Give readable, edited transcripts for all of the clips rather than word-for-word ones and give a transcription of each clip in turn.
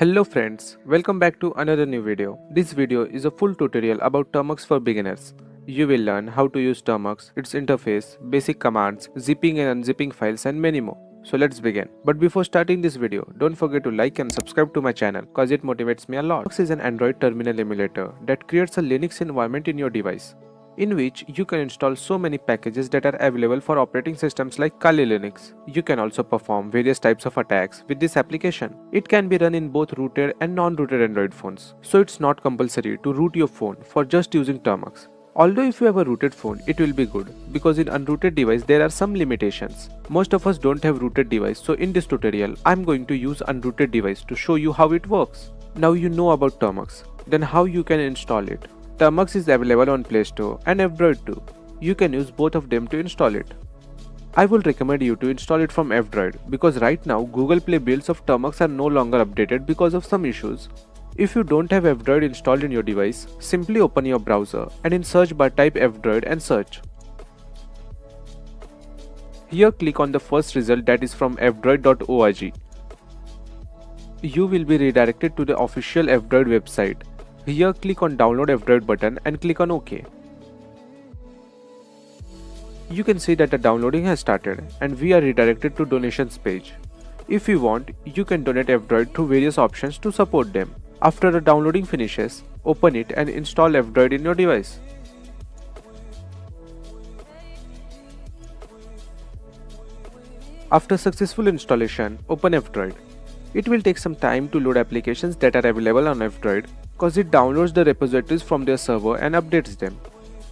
Hello friends, welcome back to another new video. This video is a full tutorial about Termux for beginners. You will learn how to use Termux, its interface, basic commands, zipping and unzipping files and many more. So let's begin. But before starting this video, don't forget to like and subscribe to my channel cause it motivates me a lot. Termux is an Android terminal emulator that creates a Linux environment in your device, in which you can install so many packages that are available for operating systems like Kali Linux. You can also perform various types of attacks with this application. It can be run in both rooted and non-rooted Android phones, so it's not compulsory to root your phone for just using Termux. Although if you have a rooted phone, it will be good, because in unrooted device there are some limitations. Most of us don't have rooted device, so in this tutorial, I'm going to use unrooted device to show you how it works. Now you know about Termux, then how you can install it. Termux is available on Play Store and F-Droid too. You can use both of them to install it. I will recommend you to install it from F-Droid because right now Google Play builds of Termux are no longer updated because of some issues. If you don't have F-Droid installed in your device, simply open your browser and in search bar type F-Droid and search. Here click on the first result, that is from fdroid.org. You will be redirected to the official F-Droid website. Here click on download F-Droid button and click on OK. You can see that the downloading has started and we are redirected to donations page. If you want, you can donate F-Droid through various options to support them. After the downloading finishes, open it and install F-Droid in your device. After successful installation, open F-Droid. It will take some time to load applications that are available on F-Droid cause it downloads the repositories from their server and updates them.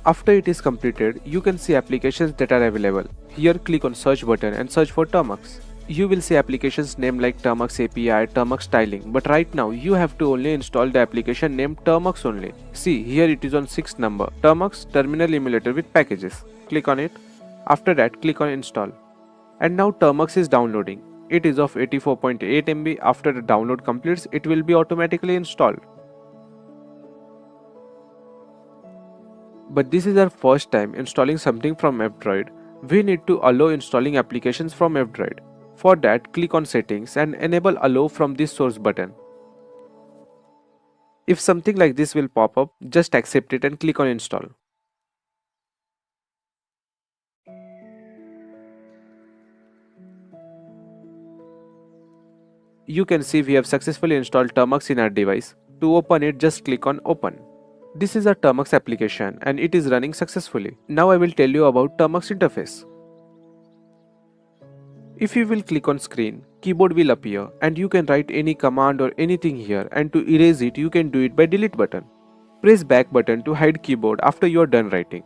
After it is completed, you can see applications that are available. Here click on search button and search for Termux. You will see applications named like Termux API, Termux Styling, but right now you have to only install the application named Termux only. See, here it is on 6th number, Termux Terminal Emulator with Packages. Click on it. After that, click on install. And now Termux is downloading. It is of 84.8 MB. After the download completes, it will be automatically installed. But this is our first time installing something from F-Droid. We need to allow installing applications from F-Droid. For that, click on settings and enable allow from this source button. If something like this will pop up, just accept it and click on install. You can see we have successfully installed Termux in our device. To open it, just click on open. This is a Termux application and it is running successfully. Now I will tell you about Termux interface. If you will click on screen, keyboard will appear and you can write any command or anything here, and to erase it you can do it by delete button. Press back button to hide keyboard after you are done writing.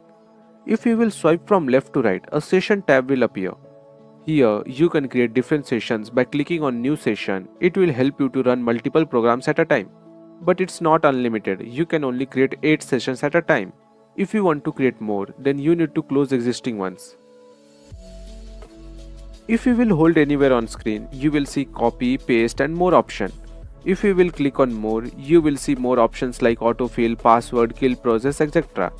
If you will swipe from left to right, a session tab will appear. Here you can create different sessions by clicking on new session. It will help you to run multiple programs at a time. But it's not unlimited, you can only create 8 sessions at a time. If you want to create more, then you need to close existing ones. If you will hold anywhere on screen, you will see copy, paste and more option. If you will click on more, you will see more options like autofill, password, kill process, etc.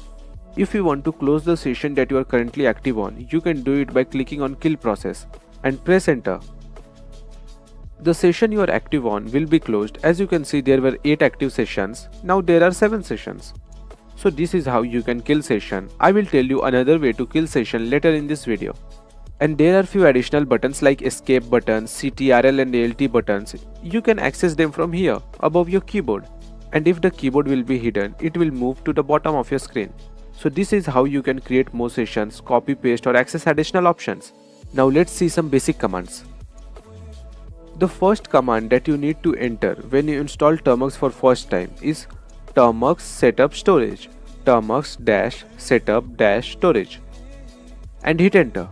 If you want to close the session that you are currently active on, you can do it by clicking on kill process and press enter. The session you are active on will be closed. As you can see, there were 8 active sessions. Now there are 7 sessions. So this is how you can kill session. I will tell you another way to kill session later in this video. And there are few additional buttons like escape button, CTRL and ALT buttons. You can access them from here above your keyboard. And if the keyboard will be hidden, it will move to the bottom of your screen. So this is how you can create more sessions, copy, paste or access additional options. Now let's see some basic commands. The first command that you need to enter when you install Termux for first time is termux setup storage, termux-setup-storage, and hit enter,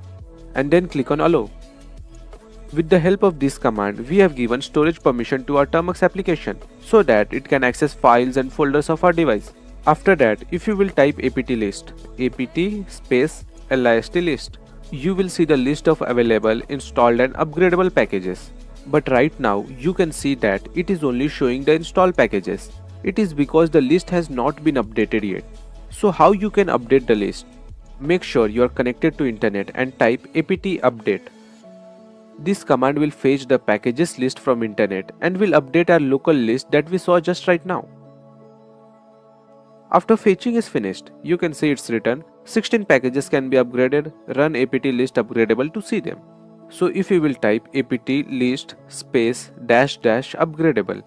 and then click on allow. With the help of this command, we have given storage permission to our Termux application so that it can access files and folders of our device. After that, if you will type apt list, apt space list list, you will see the list of available, installed and upgradable packages. But right now you can see that it is only showing the install packages. It is because the list has not been updated yet. So how you can update the list? Make sure you are connected to internet and type apt update. This command will fetch the packages list from internet and will update our local list that we saw just right now. After fetching is finished, you can see it's written 16 packages can be upgraded, run apt list upgradable to see them. So if you will type apt list space dash dash upgradable,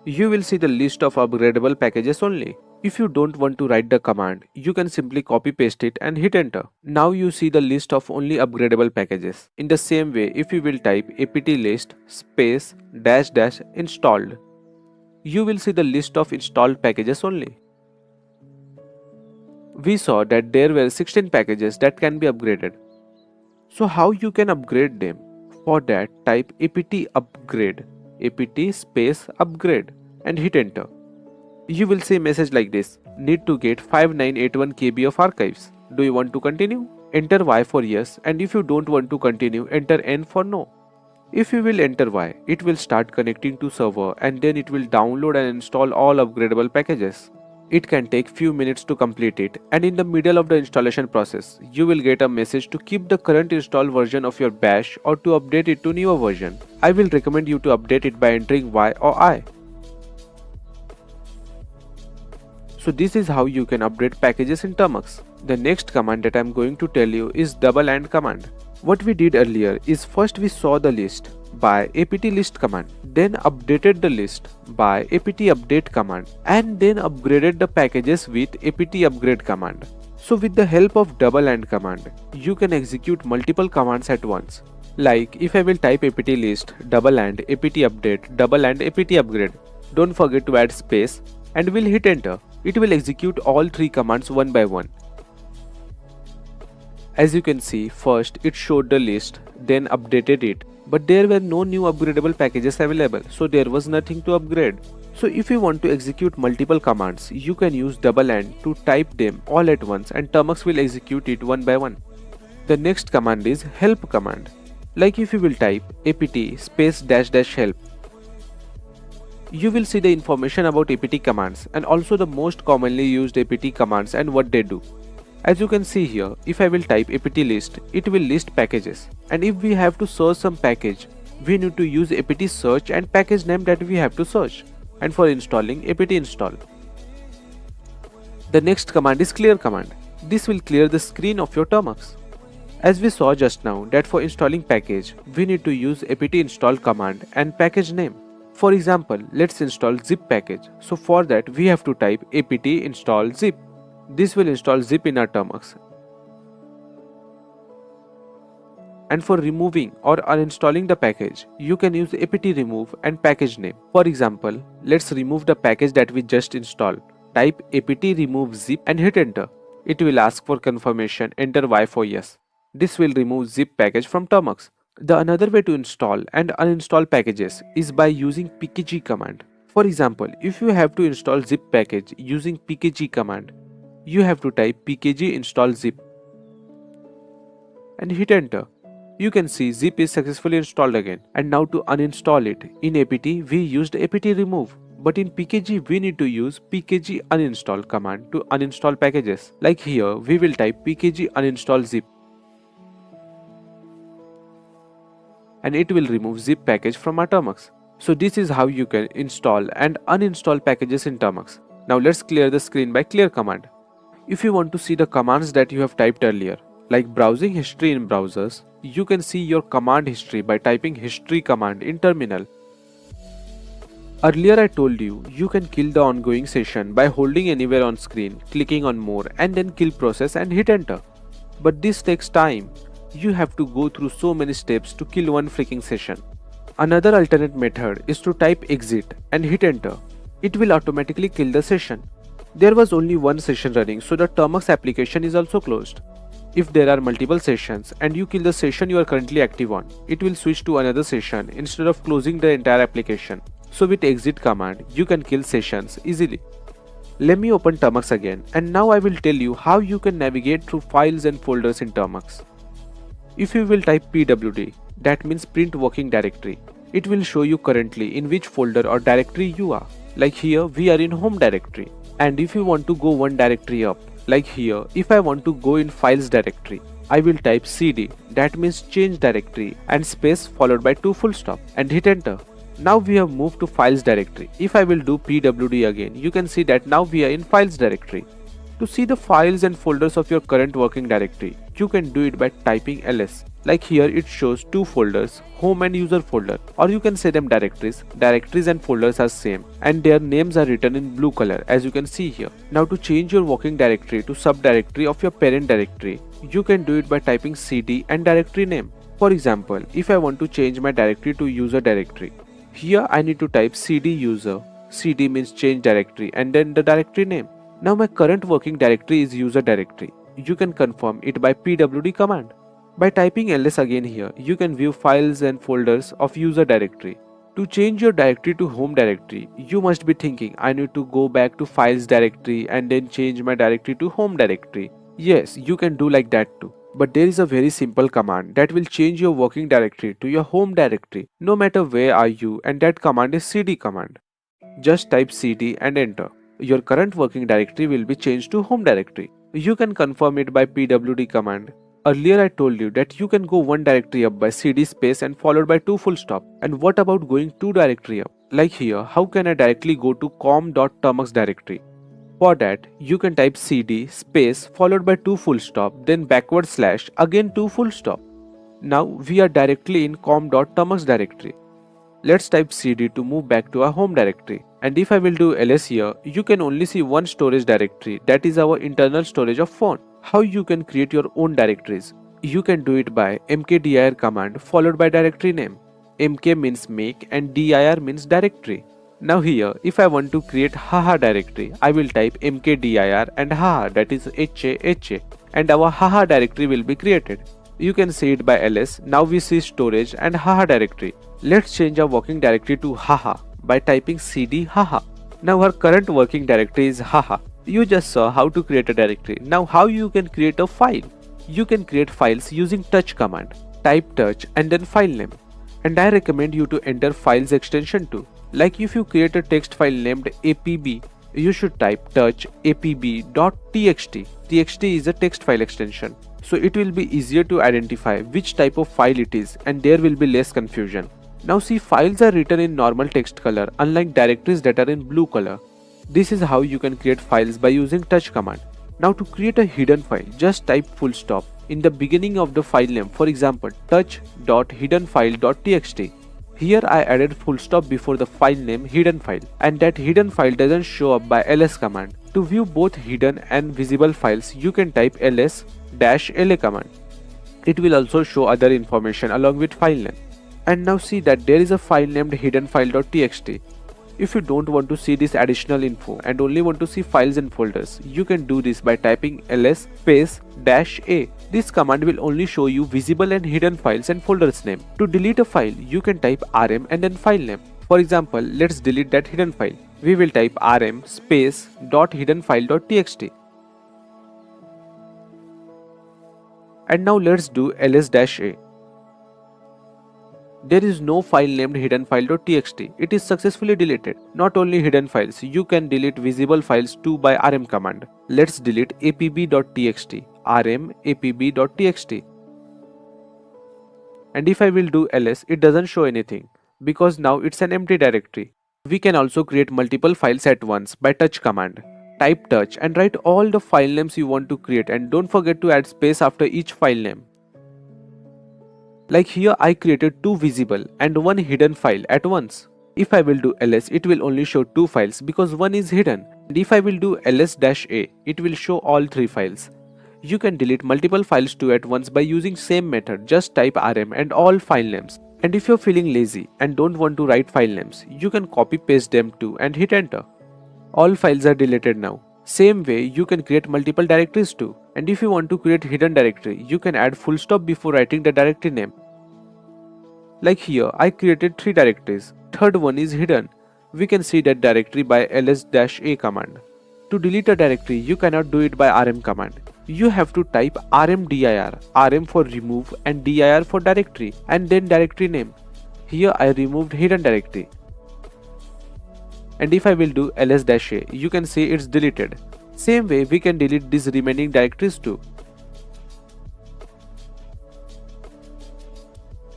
you will see the list of upgradable packages only. If you don't want to write the command, you can simply copy paste it and hit enter. Now you see the list of only upgradable packages. In the same way, if you will type apt list space dash dash installed, you will see the list of installed packages only. We saw that there were 16 packages that can be upgraded. So how you can upgrade them? For that, type apt upgrade, apt space upgrade and hit enter. You will see a message like this: need to get 5981 KB of archives. Do you want to continue? Enter Y for yes, and if you don't want to continue, enter N for no. If you will enter Y, it will start connecting to server and then it will download and install all upgradable packages. It can take few minutes to complete it, and in the middle of the installation process, you will get a message to keep the current installed version of your bash or to update it to newer version. I will recommend you to update it by entering Y or I. So this is how you can update packages in Termux. The next command that I am going to tell you is double AND command. What we did earlier is first we saw the list by apt list command, then updated the list by apt update command, and then upgraded the packages with apt upgrade command. So with the help of double AND command, you can execute multiple commands at once. Like if I will type apt list double AND apt update double AND apt upgrade, don't forget to add space and we'll hit enter. It will execute all three commands one by one. As you can see, first it showed the list, then updated it, but there were no new upgradable packages available, so there was nothing to upgrade. So if you want to execute multiple commands, you can use double AND to type them all at once and Termux will execute it one by one. The next command is help command. Like if you will type apt space dash dash help, you will see the information about apt commands and also the most commonly used apt commands and what they do. As you can see here, if I will type apt list, it will list packages, and if we have to search some package, we need to use apt search and package name that we have to search, and for installing apt install. The next command is clear command. This will clear the screen of your Termux. As we saw just now that for installing package, we need to use apt install command and package name. For example, let's install zip package. So for that we have to type apt install zip. This will install zip in our Termux. And for removing or uninstalling the package, you can use apt remove and package name. For example, let's remove the package that we just installed. Type apt remove zip and hit enter. It will ask for confirmation, enter Y for yes. This will remove zip package from Termux. The another way to install and uninstall packages is by using pkg command. For example, if you have to install zip package using pkg command, you have to type pkg install zip and hit enter. You can see zip is successfully installed again. And now to uninstall it, in apt we used apt remove, but in pkg we need to use pkg uninstall command to uninstall packages. Like here we will type pkg uninstall zip and it will remove zip package from our Termux. So this is how you can install and uninstall packages in Termux. Now let's clear the screen by clear command. If you want to see the commands that you have typed earlier, like browsing history in browsers, you can see your command history by typing history command in terminal. Earlier I told you, you can kill the ongoing session by holding anywhere on screen, clicking on more and then kill process and hit enter. But this takes time. You have to go through so many steps to kill one freaking session. Another alternate method is to type exit and hit enter. It will automatically kill the session. There was only one session running, so the Termux application is also closed. If there are multiple sessions and you kill the session you are currently active on, it will switch to another session instead of closing the entire application. So with exit command, you can kill sessions easily. Let me open Termux again, and now I will tell you how you can navigate through files and folders in Termux. If you will type pwd, that means print working directory, it will show you currently in which folder or directory you are. Like here we are in home directory, and if you want to go one directory up, like here if I want to go in files directory, I will type cd, that means change directory, and space followed by 2 full stop, and hit enter. Now we have moved to files directory. If I will do pwd again, you can see that now we are in files directory. To see the files and folders of your current working directory, you can do it by typing ls. Like here it shows 2 folders, home and user folder, or you can say them directories. Directories and folders are same and their names are written in blue color as you can see here. Now to change your working directory to subdirectory of your parent directory, you can do it by typing cd and directory name. For example, if I want to change my directory to user directory, here I need to type cd user. Cd means change directory and then the directory name. Now my current working directory is user directory. You can confirm it by pwd command. By typing ls again here, you can view files and folders of user directory. To change your directory to home directory, you must be thinking I need to go back to files directory and then change my directory to home directory. Yes, you can do like that too. But there is a very simple command that will change your working directory to your home directory no matter where are you, and that command is cd command. Just type cd and enter. Your current working directory will be changed to home directory. You can confirm it by pwd command. Earlier I told you that you can go one directory up by cd space and followed by 2 full stop. And what about going 2 directory up? Like here, how can I directly go to com.termux directory? For that, you can type cd space followed by 2 full stop, then backward slash again 2 full stop. Now we are directly in com.termux directory. Let's type cd to move back to our home directory. And if I will do ls here, you can only see one storage directory, that is our internal storage of phone. How you can create your own directories? You can do it by mkdir command followed by directory name. Mk means make and dir means directory. Now here, if I want to create haha directory, I will type mkdir and haha, that is ha, and our haha directory will be created. You can see it by ls. Now we see storage and haha directory. Let's change our working directory to haha by typing cd haha. Now our current working directory is haha. You just saw how to create a directory. Now how you can create a file? You can create files using touch command. Type touch and then file name. And I recommend you to enter files extension too. Like if you create a text file named apb, you should type touch apb.txt. txt is a text file extension. So it will be easier to identify which type of file it is and there will be less confusion. Now see, files are written in normal text color unlike directories that are in blue color. This is how you can create files by using touch command. Now to create a hidden file, just type full stop in the beginning of the file name, for example touch.hiddenfile.txt. Here I added full stop before the file name hidden file, and that hidden file doesn't show up by ls command. To view both hidden and visible files, you can type ls-la command. It will also show other information along with file name. And now see that there is a file named hiddenfile.txt. If you don't want to see this additional info and only want to see files and folders, you can do this by typing ls space -a. This command will only show you visible and hidden files and folders name. To delete a file, you can type rm and then file name. For example, let's delete that hidden file. We will type rm space .hiddenfile.txt. And now let's do ls-a. There is no file named hiddenfile.txt. It is successfully deleted. Not only hidden files, you can delete visible files too by rm command. Let's delete apb.txt. rm apb.txt. And if I will do ls, it doesn't show anything because now it's an empty directory. We can also create multiple files at once by touch command. Type touch and write all the file names you want to create, and don't forget to add space after each file name. Like here I created 2 visible and 1 hidden file at once. If I will do ls, it will only show 2 files because 1 is hidden. And if I will do ls-a, it will show all 3 files. You can delete multiple files too at once by using same method. Just type rm and all file names. And if you're feeling lazy and don't want to write file names, you can copy paste them too and hit enter. All files are deleted now. Same way, you can create multiple directories too. And if you want to create hidden directory, you can add full stop before writing the directory name. Like here, I created 3 directories. Third one is hidden. We can see that directory by ls-a command. To delete a directory, you cannot do it by rm command. You have to type rmdir, rm for remove and dir for directory, and then directory name. Here I removed hidden directory. And if I will do ls-a, you can see it's deleted. Same way we can delete these remaining directories too.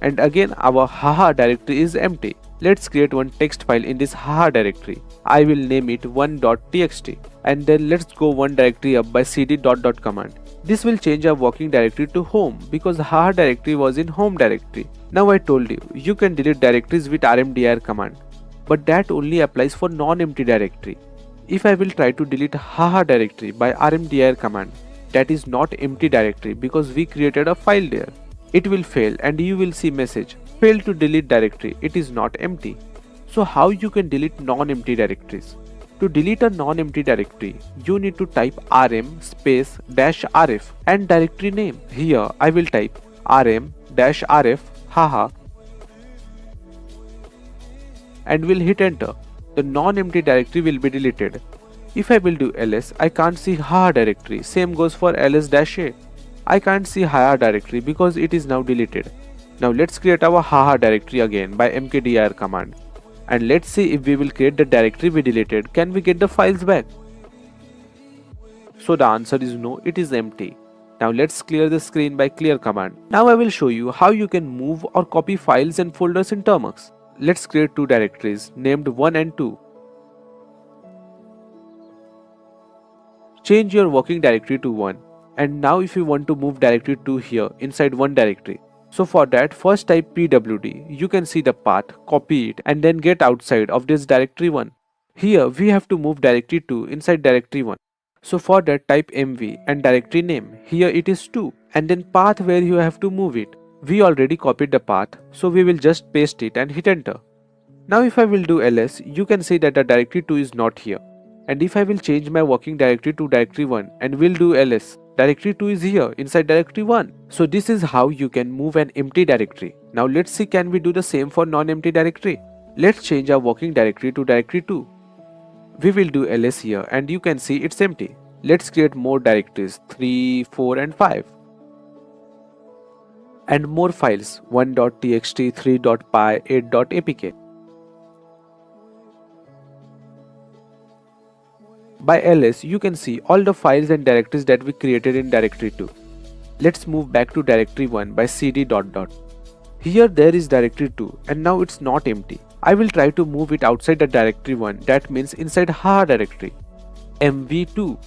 And again our haha directory is empty. Let's create one text file in this haha directory. I will name it 1.txt, and then let's go one directory up by cd ..dot command. This will change our working directory to home because haha directory was in home directory. Now I told you can delete directories with rmdir command, but that only applies for non-empty directory. If I will try to delete haha directory by rmdir command, that is not empty directory because we created a file there. It will fail and you will see message fail to delete directory, it is not empty. So how you can delete non-empty directories? To delete a non-empty directory, you need to type rm space -rf and directory name. Here I will type rm-rf haha and will hit enter. The non-empty directory will be deleted. If I will do ls, I can't see haha directory. Same goes for ls-a. I can't see haha directory because it is now deleted. Now let's create our haha directory again by mkdir command. And let's see if we will create the directory we deleted, can we get the files back? So the answer is no, it is empty. Now let's clear the screen by clear command. Now I will show you how you can move or copy files and folders in Termux. Let's create two directories named 1 and 2. Change your working directory to 1. And now if you want to move directory 2 here inside one directory. So for that, first type pwd, you can see the path, copy it and then get outside of this directory 1. Here we have to move directory 2 inside directory 1. So for that type mv and directory name, here it is 2 and then path where you have to move it. We already copied the path, so we will just paste it and hit enter. Now if I will do ls, you can see that the directory 2 is not here. And if I will change my working directory to directory 1 and will do ls, directory 2 is here inside directory 1. So this is how you can move an empty directory. Now let's see, can we do the same for non-empty directory? Let's change our working directory to directory 2. We will do ls here and you can see it's empty. Let's create more directories 3, 4 and 5. And more files 1.txt, 3.py, 8.apk. By ls, you can see all the files and directories that we created in directory 2. Let's move back to directory 1 by cd .. Here there is directory 2 and now it's not empty. I will try to move it outside the directory 1, that means inside haha directory, mv2.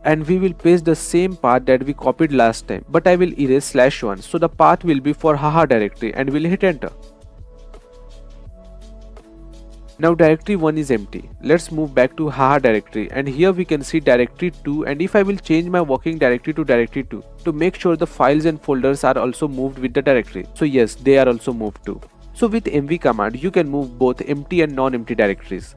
And we will paste the same path that we copied last time, but I will erase /1, so the path will be for haha directory and will hit enter. Now directory 1 is empty. Let's move back to haha directory and here we can see directory 2, and if I will change my working directory to directory 2 to make sure the files and folders are also moved with the directory. So yes, they are also moved too. So with mv command you can move both empty and non-empty directories.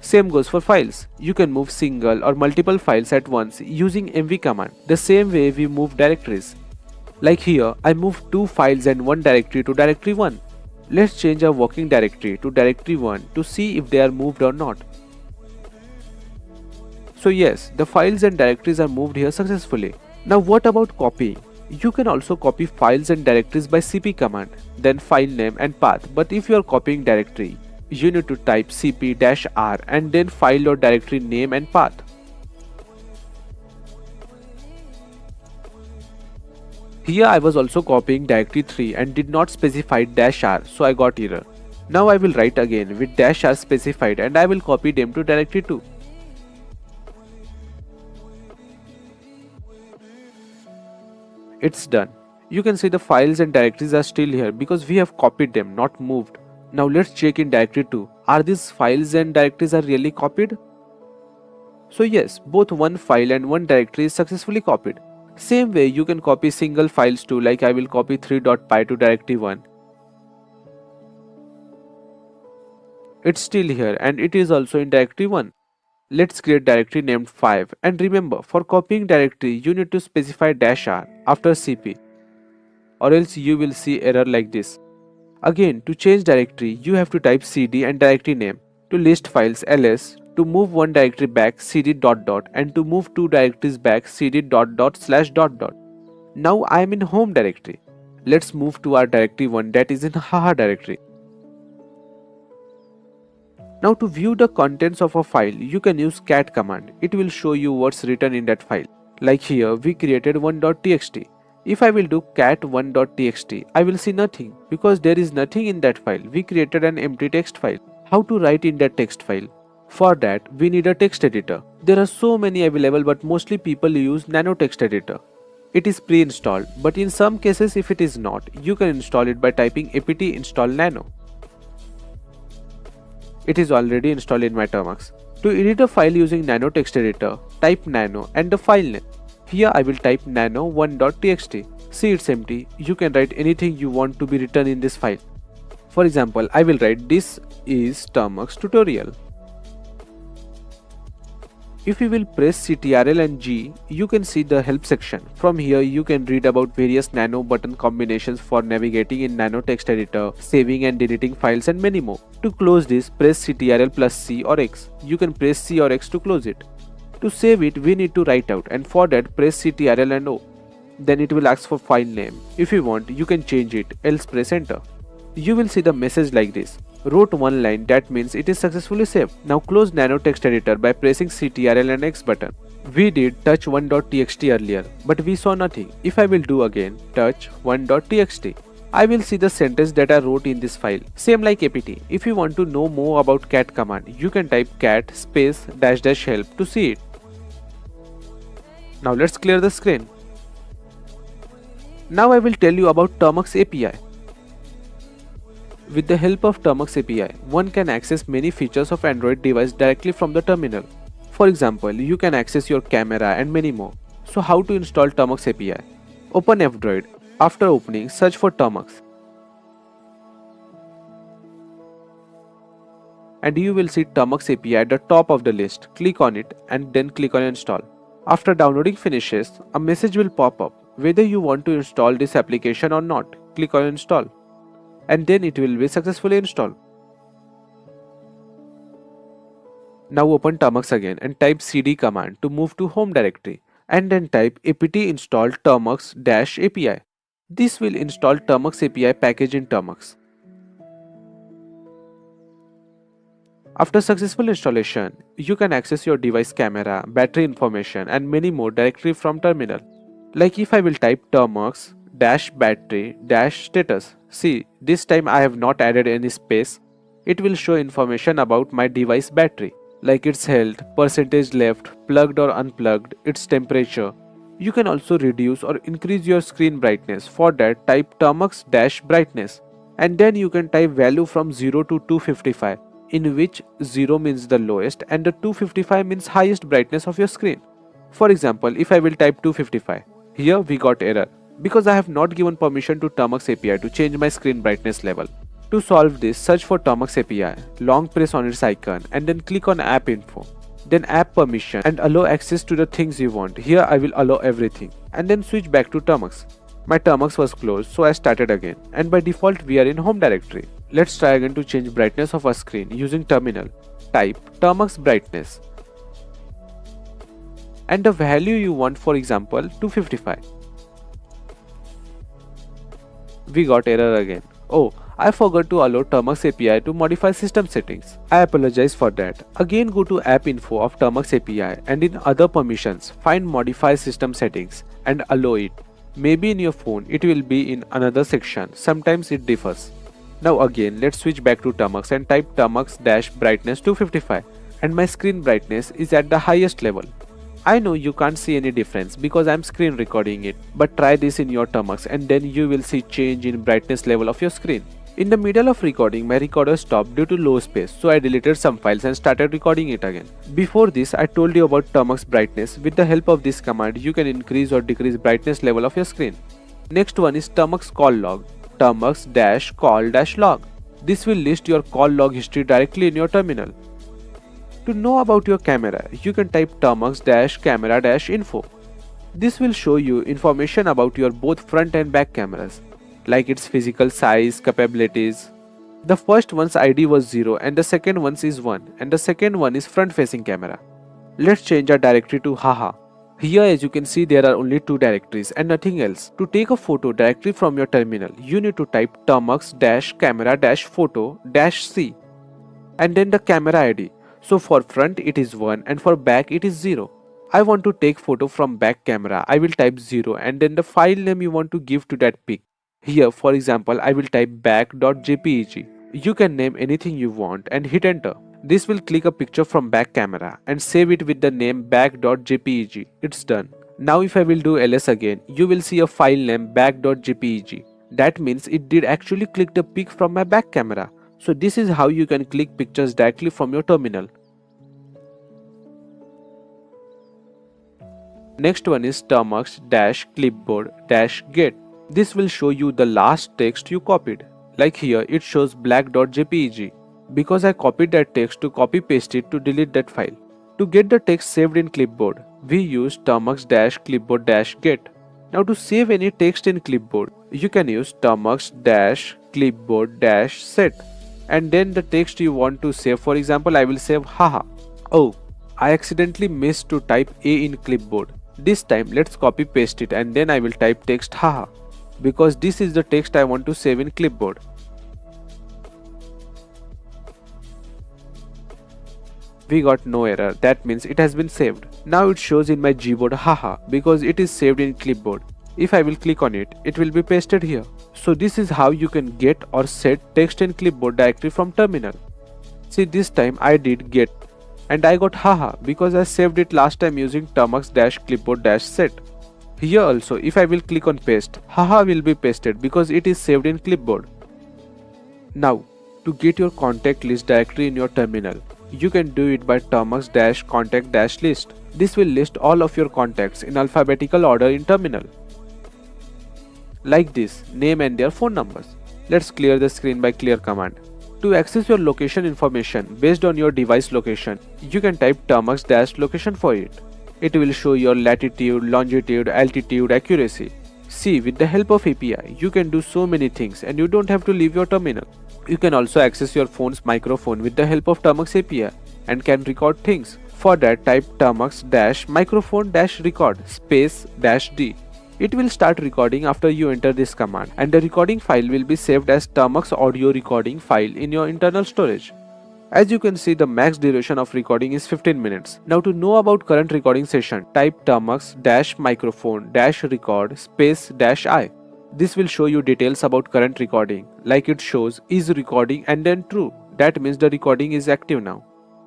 Same goes for files. You can move single or multiple files at once using mv command, the same way we move directories. Like here, I moved 2 files and 1 directory to directory 1. Let's change our working directory to directory 1 to see if they are moved or not. So yes, the files and directories are moved here successfully. Now what about copying? You can also copy files and directories by cp command, then file name and path, but if you are copying directory, you need to type cp-r and then file or directory name and path. Here I was also copying directory 3 and did not specify -r, so I got error. Now I will write again with -r specified and I will copy them to directory 2. It's done. You can see the files and directories are still here because we have copied them, not moved. Now let's check in directory 2. Are these files and directories are really copied? So yes, both one file and one directory is successfully copied. Same way you can copy single files too, like I will copy 3.py to directory 1. It's still here and it is also in directory 1. Let's create directory named 5, and remember, for copying directory you need to specify -r after cp, or else you will see error like this. Again, to change directory you have to type cd and directory name, to list files ls, to move one directory back cd .. and to move 2 directories back cd .. Now I am in home directory. Let's move to our directory 1 that is in haha directory. Now to view the contents of a file, you can use cat command. It will show you what's written in that file. Like here, we created 1.txt. If I will do cat1.txt, I will see nothing because there is nothing in that file. We created an empty text file. How to write in that text file? For that, we need a text editor. There are so many available, but mostly people use Nano Text Editor. It is pre-installed, but in some cases if it is not, you can install it by typing apt install nano. It is already installed in my Termux. To edit a file using Nano Text Editor, type nano and the file name. Here I will type nano1.txt. See, it's empty. You can write anything you want to be written in this file. For example, I will write this is Termux tutorial. If you will press Ctrl and G, you can see the help section. From here you can read about various nano button combinations for navigating in Nano Text Editor, saving and deleting files and many more. To close this, press Ctrl plus C or X. You can press C or X to close it. To save it, we need to write out, and for that press Ctrl and O. Then it will ask for file name. If you want, you can change it, else press enter. You will see the message like this. Wrote one line, that means it is successfully saved. Now close Nano Text Editor by pressing Ctrl and X button. We did touch1.txt earlier, but we saw nothing. If I will do again touch1.txt, I will see the sentence that I wrote in this file. Same like apt. If you want to know more about cat command, you can type cat space dash dash help to see it. Now let's clear the screen. Now I will tell you about Termux API. With the help of Termux API, one can access many features of Android device directly from the terminal. For example, you can access your camera and many more. So how to install Termux API? Open F-Droid. After opening, search for Termux. And you will see Termux API at the top of the list. Click on it and then click on install. After downloading finishes, a message will pop up whether you want to install this application or not. Click on install. And then it will be successfully installed. Now open Termux again and type cd command to move to home directory, and then type apt install termux-api. This will install Termux API package in Termux. After successful installation, you can access your device camera, battery information and many more directly from terminal. Like if I will type termux-battery-status. See, this time I have not added any space. It will show information about my device battery, like its health, percentage left, plugged or unplugged, its temperature. You can also reduce or increase your screen brightness. For that, type termux-brightness, and then you can type value from 0 to 255, in which 0 means the lowest and the 255 means highest brightness of your screen. For example, if I will type 255, here we got error because I have not given permission to Termux API to change my screen brightness level. To solve this, search for Termux API, long press on its icon and then click on app info. Then app permission and allow access to the things you want. Here I will allow everything and then switch back to Termux. My Termux was closed, so I started again, and by default we are in home directory. Let's try again to change brightness of our screen using terminal. Type Termux brightness and the value you want, for example 255. We got error again. Oh, I forgot to allow Termux API to modify system settings. I apologize for that. Again go to app info of Termux API and in other permissions find modify system settings and allow it. Maybe in your phone it will be in another section, sometimes it differs. Now again let's switch back to Termux and type termux-brightness 255 and my screen brightness is at the highest level. I know you can't see any difference because I'm screen recording it, but try this in your Termux and then you will see change in brightness level of your screen. In the middle of recording, my recorder stopped due to low space, so I deleted some files and started recording it again. Before this, I told you about Termux brightness. With the help of this command, you can increase or decrease brightness level of your screen. Next one is Termux call log. Termux-call-log. This will list your call log history directly in your terminal. To know about your camera, you can type termux-camera-info. This will show you information about your both front and back cameras, like its physical size, capabilities. The first one's ID was 0 and the second one's is 1 and the second one is front facing camera. Let's change our directory to haha. Here as you can see there are only 2 directories and nothing else. To take a photo directly from your terminal, you need to type termux-camera-photo-c and then the camera ID. So for front it is 1 and for back it is 0. I want to take photo from back camera. I will type 0 and then the file name you want to give to that pic. Here for example I will type back.jpeg. You can name anything you want and hit enter. This will click a picture from back camera and save it with the name back.jpeg. It's done. Now if I will do ls again, you will see a file name back.jpeg. That means it did actually click the pic from my back camera. So this is how you can click pictures directly from your terminal. Next one is termux-clipboard-get. This will show you the last text you copied. Like here it shows black.jpeg. Because I copied that text to copy paste it to delete that file. To get the text saved in clipboard, we use termux-clipboard-get. Now to save any text in clipboard, you can use termux-clipboard-set. And then the text you want to save, for example I will save haha. Oh, I accidentally missed to type A in clipboard. This time let's copy paste it and then I will type text haha, because this is the text I want to save in clipboard. We got no error, that means it has been saved. Now it shows in my Gboard haha because it is saved in clipboard. If I will click on it, it will be pasted here. So this is how you can get or set text in clipboard directly from terminal. See, this time I did get and I got haha because I saved it last time using termux-clipboard-set. Here also if I will click on paste, haha will be pasted because it is saved in clipboard. Now to get your contact list directory in your terminal, you can do it by termux-contact-list. This will list all of your contacts in alphabetical order in terminal. Like this, name and their phone numbers. Let's clear the screen by clear command. To access your location information based on your device location, you can type termux-location for it. It will show your latitude, longitude, altitude, accuracy. See, with the help of API, you can do so many things and you don't have to leave your terminal. You can also access your phone's microphone with the help of Termux API and can record things. For that, type termux-microphone-record -d. It will start recording after you enter this command, and the recording file will be saved as Termux audio recording file in your internal storage. As you can see, the max duration of recording is 15 minutes. Now to know about current recording session, type termux-microphone-record -i. This will show you details about current recording, like it shows is recording and then true. That means the recording is active now.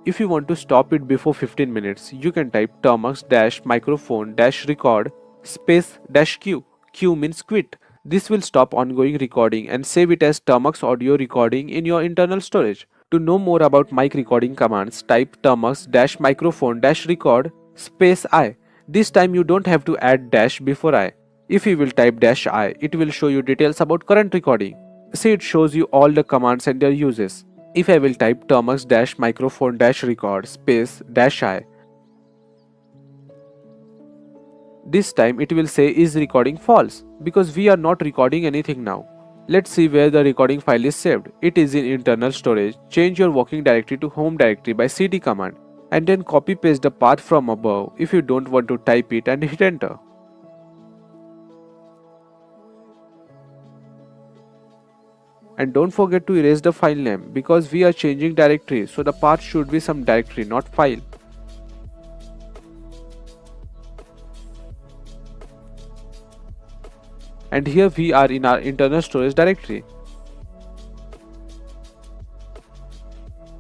If you want to stop it before 15 minutes, you can type termux-microphone-record -q. Q means quit. This will stop ongoing recording and save it as Termux audio recording in your internal storage. To know more about mic recording commands, type termux-microphone-record -i. This time you don't have to add dash before I. If you will type -i, it will show you details about current recording. See, it shows you all the commands and their uses. If I will type termux-microphone-record -i, this time it will say is recording false because we are not recording anything now. Let's see where the recording file is saved. It is in internal storage. Change your working directory to home directory by cd command and then copy paste the path from above if you don't want to type it and hit enter. And don't forget to erase the file name because we are changing directory, so the path should be some directory, not file. And here we are in our internal storage directory.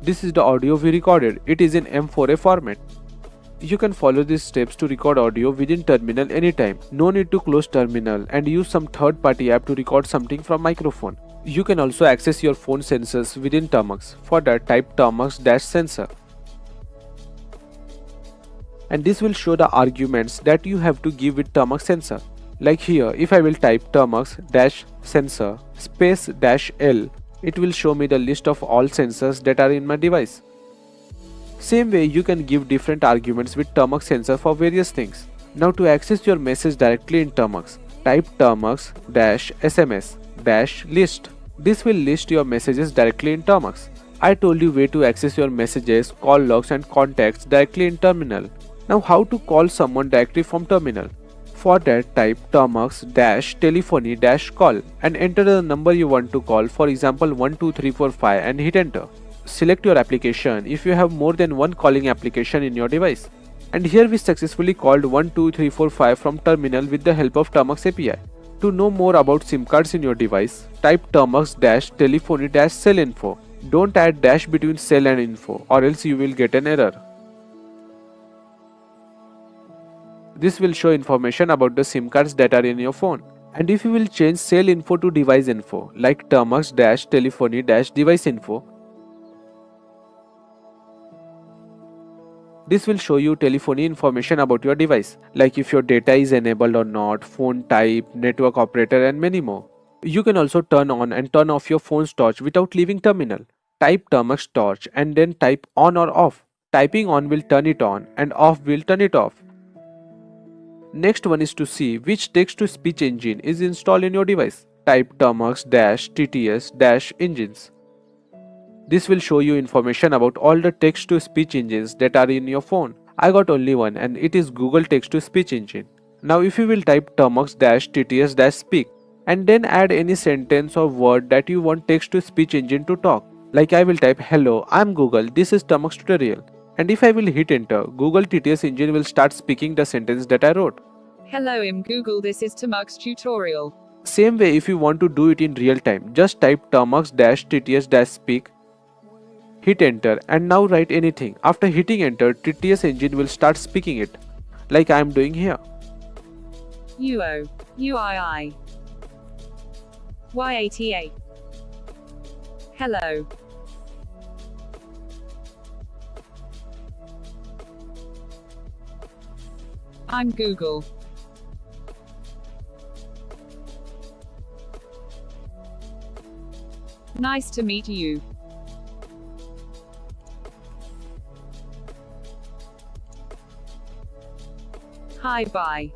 This is the audio we recorded. It is in M4A format. You can follow these steps to record audio within terminal anytime. No need to close terminal and use some third-party app to record something from microphone. You can also access your phone sensors within Termux. For that, type termux-sensor. And this will show the arguments that you have to give with Termux sensor. Like here, if I will type termux-sensor -l, it will show me the list of all sensors that are in my device. Same way, you can give different arguments with Termux sensor for various things. Now to access your message directly in Termux, type termux-sms-list. This will list your messages directly in Termux. I told you way to access your messages, call logs and contacts directly in terminal. Now how to call someone directly from terminal? For that, type termux-telephony-call and enter the number you want to call, for example 12345, and hit enter. Select your application if you have more than one calling application in your device. And here we successfully called 12345 from terminal with the help of Termux API. To know more about SIM cards in your device, type termux-telephony-cell info. Don't add dash between cell and info or else you will get an error. This will show information about the SIM cards that are in your phone. And if you will change cell info to device info like termux-telephony-device info, this will show you telephony information about your device, like if your data is enabled or not, phone type, network operator and many more. You can also turn on and turn off your phone's torch without leaving terminal. Type Termux torch and then type on or off. Typing on will turn it on and off will turn it off. Next one is to see which text-to-speech engine is installed in your device. Type termux-tts-engines. This will show you information about all the text-to-speech engines that are in your phone. I got only one and it is Google text-to-speech engine. Now if you will type termux-tts-speak and then add any sentence or word that you want text-to-speech engine to talk. Like I will type hello, I'm Google, this is Termux tutorial. And if I will hit enter, Google TTS engine will start speaking the sentence that I wrote. Hello, I'm Google, this is Termux tutorial. Same way if you want to do it in real time, just type termux-tts-speak, hit enter and now write anything. After hitting enter, TTS engine will start speaking it, like I am doing here. UO, UII, YATA. Hello. I'm Google. Nice to meet you. Hi, bye.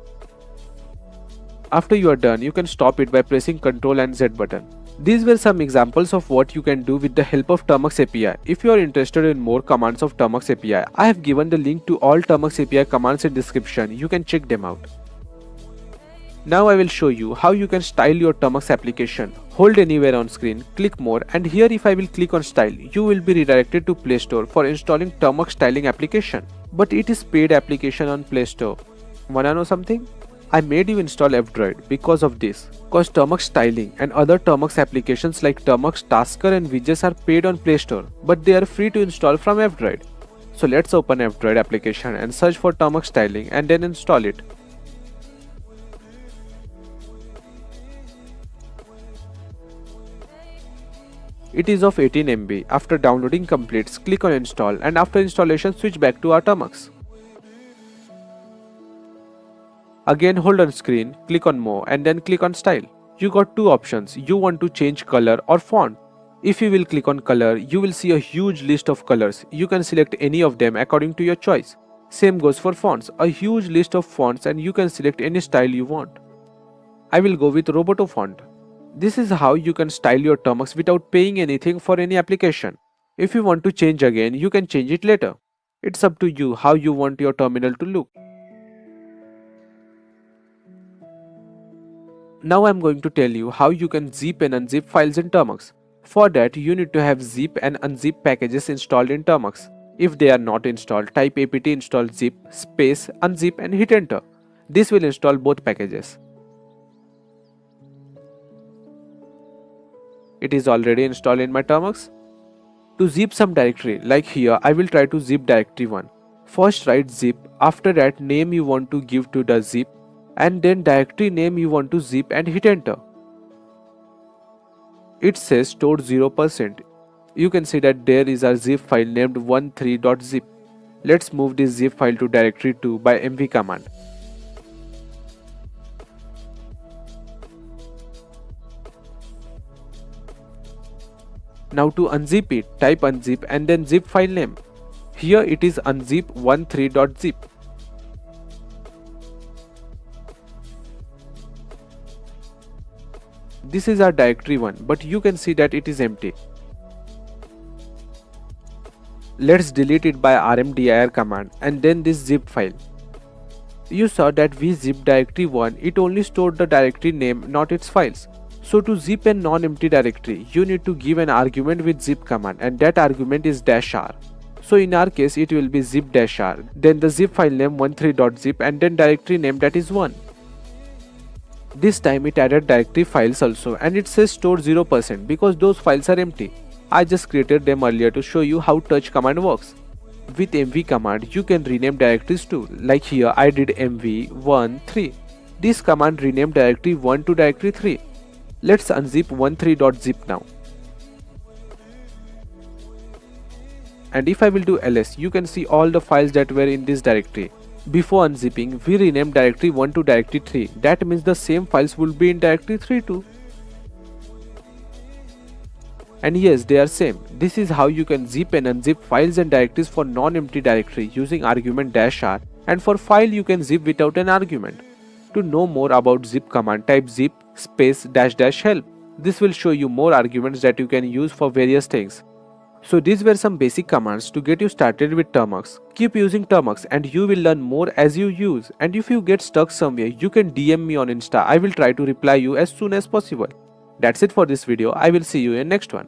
After you are done, you can stop it by pressing Ctrl and Z button. These were some examples of what you can do with the help of Termux API. If you are interested in more commands of Termux API, I have given the link to all Termux API commands in description. You can check them out. Now I will show you how you can style your Termux application. Hold anywhere on screen, click more, and here if I will click on style, you will be redirected to Play Store for installing Termux styling application. But it is paid application on Play Store. Wanna know something? I made you install F-Droid because of this. Cause Termux styling and other Termux applications like Termux Tasker and Widgets are paid on Play Store, but they are free to install from F-Droid. So let's open F-Droid application and search for Termux styling and then install it. It is of 18 MB. After downloading completes, click on install and after installation switch back to our Termux. Again hold on screen, click on more and then click on style. You got two options, you want to change color or font. If you will click on color, you will see a huge list of colors. You can select any of them according to your choice. Same goes for fonts, a huge list of fonts and you can select any style you want. I will go with Roboto font. This is how you can style your Termux without paying anything for any application. If you want to change again, you can change it later. It's up to you how you want your terminal to look. Now I am going to tell you how you can zip and unzip files in Termux. For that, you need to have zip and unzip packages installed in Termux. If they are not installed, type apt install zip space unzip and hit enter. This will install both packages. It is already installed in my Termux. To zip some directory, like here, I will try to zip directory 1. First write zip, after that name you want to give to the zip, and then directory name you want to zip and hit enter. It says stored 0%. You can see that there is a zip file named 13.zip. Let's move this zip file to directory 2 by mv command. Now to unzip it, type unzip and then zip file name. Here it is unzip13.zip. This is our directory 1, but you can see that it is empty. Let's delete it by rmdir command and then this zip file. You saw that we zipped directory 1, it only stored the directory name, not its files. So to zip a non-empty directory, you need to give an argument with zip command and that argument is -r. So in our case it will be zip-r, then the zip file name 13.zip and then directory name, that is 1. This time it added directory files also, and it says store 0% because those files are empty. I just created them earlier to show you how touch command works. With mv command you can rename directories too, like here I did mv13. This command renamed directory 1 to directory 3. Let's unzip 13.zip now. And if I will do ls, you can see all the files that were in this directory. Before unzipping, we renamed directory 1 to directory 3. That means the same files will be in directory 3 too. And yes, they are same. This is how you can zip and unzip files and directories for non-empty directory using argument -r, and for file you can zip without an argument. To know more about zip command, type zip space --help. This will show you more arguments that you can use for various things. So these were some basic commands to get you started with Termux. Keep using Termux and you will learn more as you use. And if you get stuck somewhere, you can DM me on Insta. I will try to reply you as soon as possible. That's it for this video. I will see you in next one.